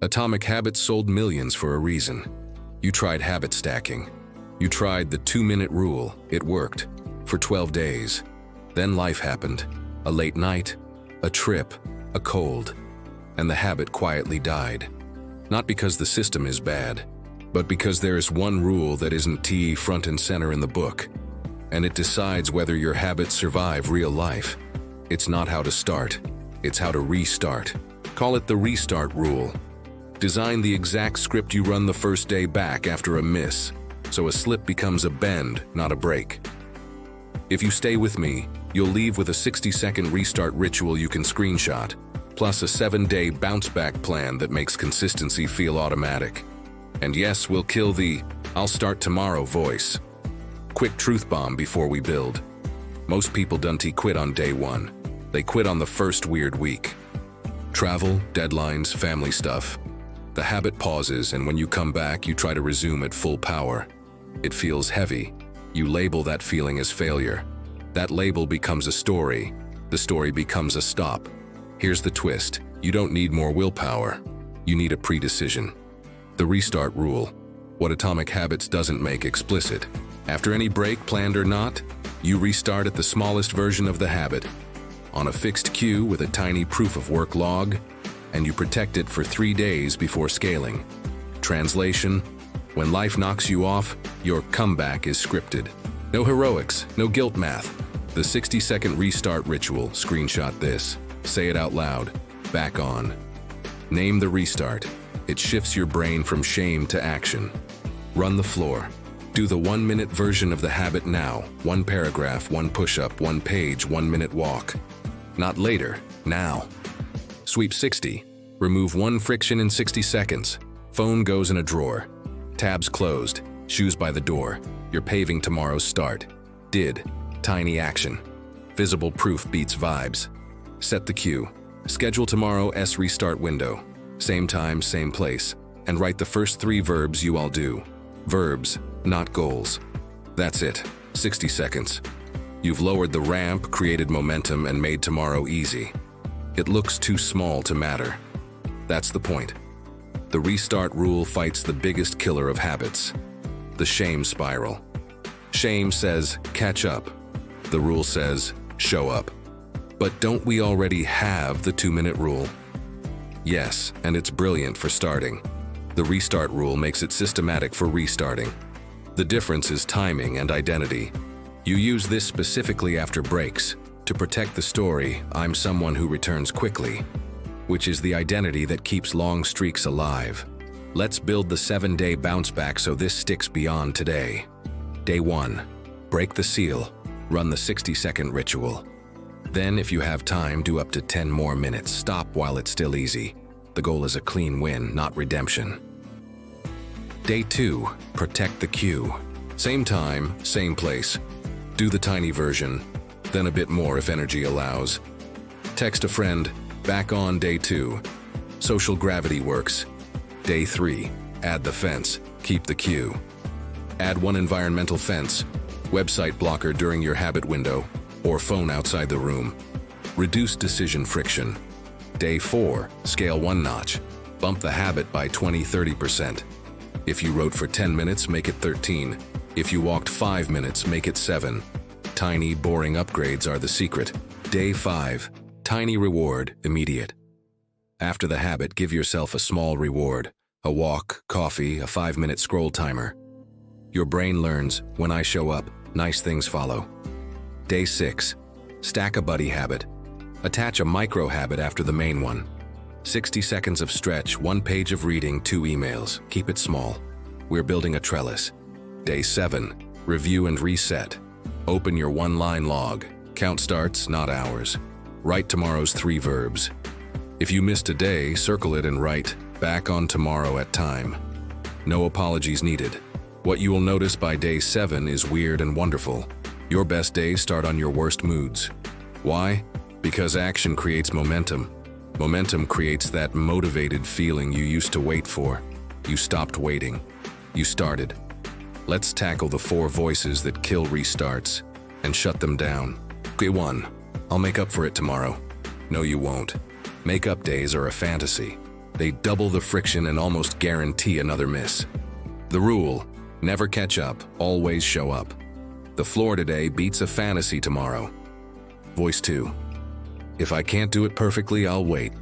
Atomic Habits sold millions for a reason. You tried habit stacking. You tried the 2-minute rule. It worked. For 12 days. Then life happened. A late night, a trip, a cold. And the habit quietly died. Not because the system is bad, but because there is one rule that isn't front and center in the book. And it decides whether your habits survive real life. It's not how to start. It's how to restart. Call it the restart rule. Design the exact script you run the first day back after a miss, so a slip becomes a bend, not a break. If you stay with me, you'll leave with a 60-second restart ritual you can screenshot, plus a 7-day bounce-back plan that makes consistency feel automatic. And yes, we'll kill the "I'll start tomorrow" voice. Quick truth bomb before we build. Most people don't quit on day 1. They quit on the first weird week. Travel, deadlines, family stuff. The habit pauses, and when you come back, you try to resume at full power. It feels heavy. You label that feeling as failure. That label becomes a story. The story becomes a stop. Here's the twist. You don't need more willpower. You need a pre-decision. The restart rule. What Atomic Habits doesn't make explicit. After any break, planned or not, you restart at the smallest version of the habit, on a fixed cue with a tiny proof of work log, and you protect it for 3 days before scaling. Translation: when life knocks you off, your comeback is scripted. No heroics, no guilt math. The 60-second restart ritual. Screenshot this. Say it out loud. Back on. Name the restart. It shifts your brain from shame to action. Run the floor. Do the 1-minute version of the habit now. 1 paragraph, 1 push-up, 1 page, 1-minute walk. Not later, now. Sweep 60. Remove 1 friction in 60 seconds. Phone goes in a drawer. Tabs closed. Shoes by the door. You're paving tomorrow's start. Did. Tiny action. Visible proof beats vibes. Set the cue. Schedule tomorrow's restart window. Same time, same place. And write the first 3 verbs you all do. Verbs, not goals. That's it. 60 seconds. You've lowered the ramp, created momentum, and made tomorrow easy. It looks too small to matter. That's the point. The restart rule fights the biggest killer of habits. The shame spiral. Shame says, catch up. The rule says, show up. But don't we already have the 2-minute rule? Yes, and it's brilliant for starting. The restart rule makes it systematic for restarting. The difference is timing and identity. You use this specifically after breaks to protect the story, "I'm someone who returns quickly," which is the identity that keeps long streaks alive. Let's build the 7-day bounce back so this sticks beyond today. Day 1. Break the seal. Run the 60-second ritual. Then, if you have time, do up to 10 more minutes. Stop while it's still easy. The goal is a clean win, not redemption. Day 2. Protect the cue. Same time, same place. Do the tiny version, then a bit more if energy allows. Text a friend, back on day 2. Social gravity works. Day 3. Add the fence, keep the cue. Add 1 environmental fence, website blocker during your habit window, or phone outside the room. Reduce decision friction. Day 4. Scale 1 notch. Bump the habit by 20–30%. If you wrote for 10 minutes, make it 13. If you walked 5 minutes, make it 7. Tiny, boring upgrades are the secret. Day 5. Tiny reward, immediate. After the habit, give yourself a small reward. A walk, coffee, a 5-minute scroll timer. Your brain learns, when I show up, nice things follow. Day 6. Stack a buddy habit. Attach a micro habit after the main one. 60 seconds of stretch, 1 page of reading, 2 emails. Keep it small. We're building a trellis. Day 7. Review and reset. Open your 1-line log. Count starts, not hours. Write tomorrow's 3 verbs. If you missed a day, circle it and write, back on tomorrow at time. No apologies needed. What you will notice by day 7 is weird and wonderful. Your best days start on your worst moods. Why? Because action creates momentum. Momentum creates that motivated feeling you used to wait for. You stopped waiting. You started. Let's tackle the 4 voices that kill restarts and shut them down. Day 1. I'll make up for it tomorrow. No, you won't. Make-up days are a fantasy. They double the friction and almost guarantee another miss. The rule: never catch up, always show up. The floor today beats a fantasy tomorrow. Voice 2. If I can't do it perfectly, I'll wait.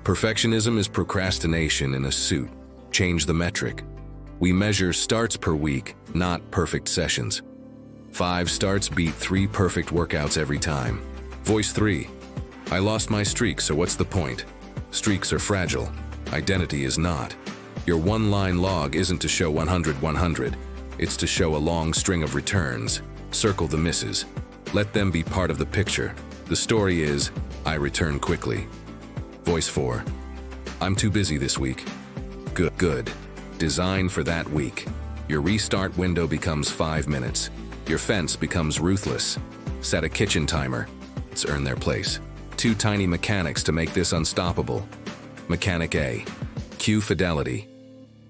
Perfectionism is procrastination in a suit. Change the metric. We measure starts per week, not perfect sessions. 5 starts beat 3 perfect workouts every time. Voice 3. I lost my streak, so what's the point? Streaks are fragile. Identity is not. Your one-line log isn't to show 100-100. It's to show a long string of returns. Circle the misses. Let them be part of the picture. The story is, I return quickly. Voice 4. I'm too busy this week. Good. Design for that week. Your restart window becomes 5 minutes. Your fence becomes ruthless. Set a kitchen timer. Let's earn their place. 2 tiny mechanics to make this unstoppable. Mechanic A. Cue fidelity.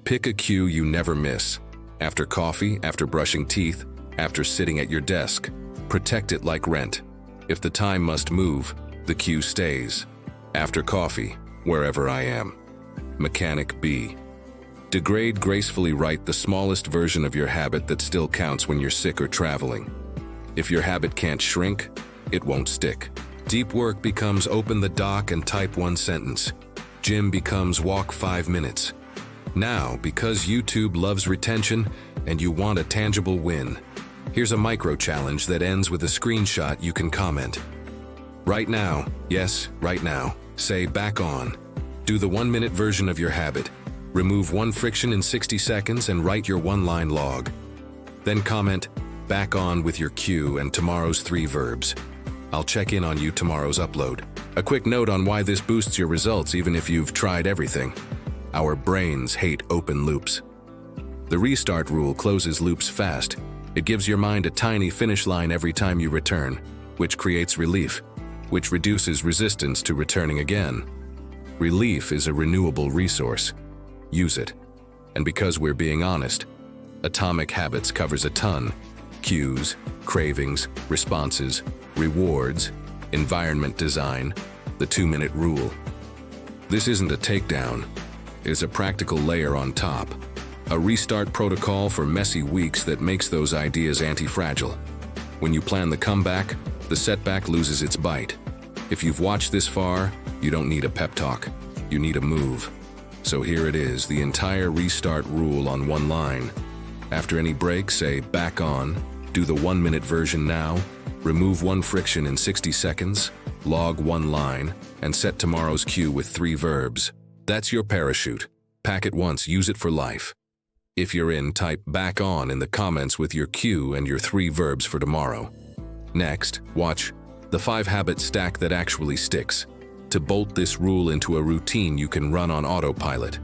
Pick a cue you never miss. After coffee, after brushing teeth, after sitting at your desk. Protect it like rent. If the time must move, the cue stays. After coffee, wherever I am. Mechanic B. Degrade gracefully. Write the smallest version of your habit that still counts when you're sick or traveling. If your habit can't shrink, it won't stick. Deep work becomes open the doc and type 1 sentence. Gym becomes walk 5 minutes. Now, because YouTube loves retention and you want a tangible win, here's a micro challenge that ends with a screenshot you can comment. Right now, yes, right now, say back on. Do the 1-minute version of your habit. Remove 1 friction in 60 seconds and write your 1-line log. Then comment, back on with your cue and tomorrow's 3 verbs. I'll check in on you tomorrow's upload. A quick note on why this boosts your results even if you've tried everything. Our brains hate open loops. The restart rule closes loops fast. It gives your mind a tiny finish line every time you return, which creates relief, which reduces resistance to returning again. Relief is a renewable resource. Use it. And because we're being honest, Atomic Habits covers a ton. Cues, cravings, responses, rewards, environment design, the 2-minute rule. This isn't a takedown. It's a practical layer on top. A restart protocol for messy weeks that makes those ideas anti-fragile. When you plan the comeback, the setback loses its bite. If you've watched this far, you don't need a pep talk. You need a move. So here it is, the entire restart rule on 1 line. After any break, say back on, do the 1-minute version now, remove 1 friction in 60 seconds, log 1 line, and set tomorrow's cue with 3 verbs. That's your parachute. Pack it once, use it for life. If you're in, type back on in the comments with your cue and your 3 verbs for tomorrow. Next, watch the 5-habit stack that actually sticks. To bolt this rule into a routine you can run on autopilot.